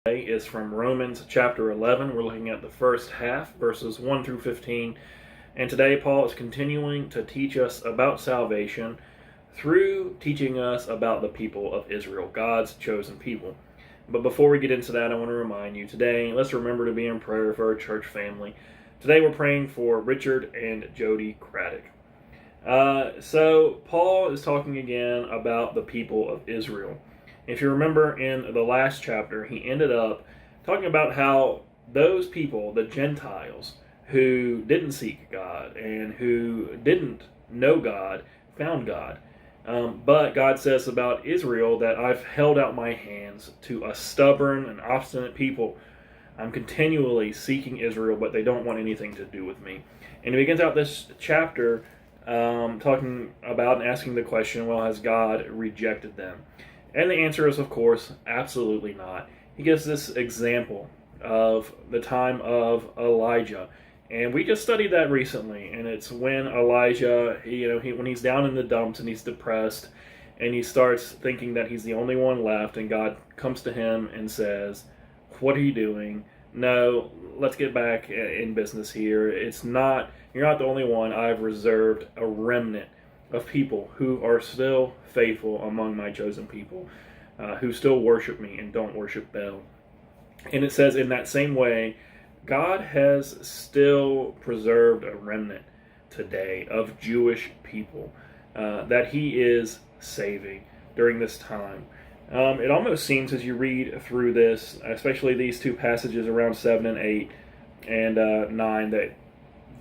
Today is from Romans chapter 11. We're looking at the first half, verses 1 through 15. And today Paul is continuing to teach us about salvation through teaching us about the people of Israel, God's chosen people. But before we get into that, I want to remind you today, let's remember to be in prayer for our church family. Today we're praying for Richard and Jody Craddock. So Paul is talking again about the people of Israel. If you remember in the last chapter, he ended up talking about how those people, the Gentiles, who didn't seek God and who didn't know God, found God. But God says about Israel that I've held out my hands to a stubborn and obstinate people. I'm continually seeking Israel, but they don't want anything to do with me. And he begins out this chapter talking about and asking the question, well, has God rejected them? And the answer is, of course, absolutely not. He gives this example of the time of Elijah. And we just studied that recently. And it's when Elijah, when he's down in the dumps and he's depressed and he starts thinking that he's the only one left. And God comes to him and says, what are you doing? No, let's get back in business here. You're not the only one. I've reserved a remnant of people who are still faithful among my chosen people, who still worship me and don't worship Baal. And it says in that same way, God has still preserved a remnant today of Jewish people that he is saving during this time. It almost seems as you read through this, especially these two passages around 7 and 8 and 9, that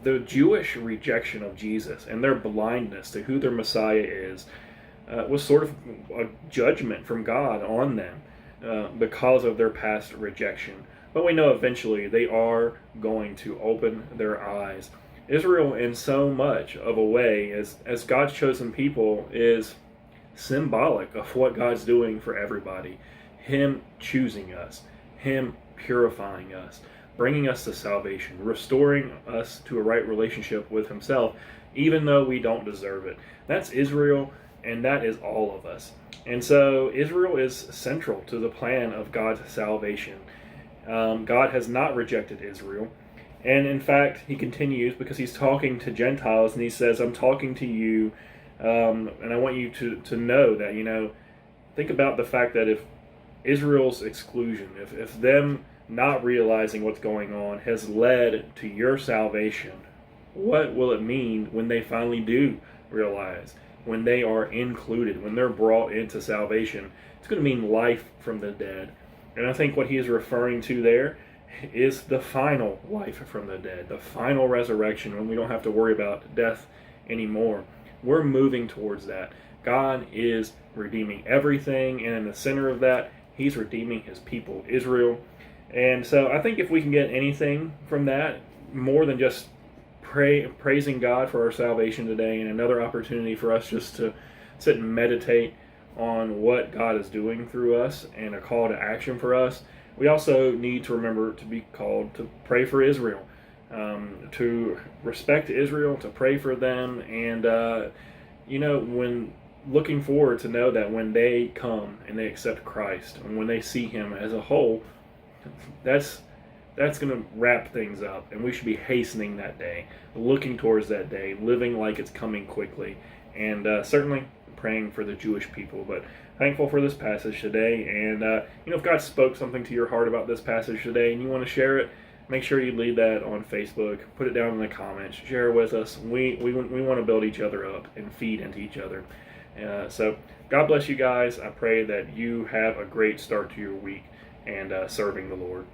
the Jewish rejection of Jesus and their blindness to who their Messiah is was sort of a judgment from God on them because of their past rejection. But we know eventually they are going to open their eyes. Israel, in so much of a way, as God's chosen people, is symbolic of what God's doing for everybody. Him choosing us, him purifying us, bringing us to salvation, restoring us to a right relationship with himself, even though we don't deserve it. That's Israel, and that is all of us. And so Israel is central to the plan of God's salvation. God has not rejected Israel. And in fact, he continues because he's talking to Gentiles, and he says, I'm talking to you, and I want you to know that, think about the fact that if Israel's exclusion, if them not realizing what's going on has led to your salvation, what will it mean when they finally do realize, when they are included, when they're brought into salvation? It's going to mean life from the dead. And I think what he is referring to there is the final life from the dead, the final resurrection, when we don't have to worry about death anymore. We're moving towards that. God is redeeming everything, and in the center of that, he's redeeming his people, Israel. And so I think if we can get anything from that, more than just praising God for our salvation today, and another opportunity for us just to sit and meditate on what God is doing through us and a call to action for us, we also need to remember to be called to pray for Israel, to respect Israel, to pray for them, and when looking forward to know that when they come and they accept Christ, and when they see him as a whole, that's going to wrap things up, and we should be hastening that day, looking towards that day, living like it's coming quickly, and certainly praying for the Jewish people. But thankful for this passage today, and if God spoke something to your heart about this passage today and you want to share it, make sure you leave that on Facebook, put it down in the comments, share it with us. We want to build each other up and feed into each other. So God bless you guys. I pray that you have a great start to your week and serving the Lord.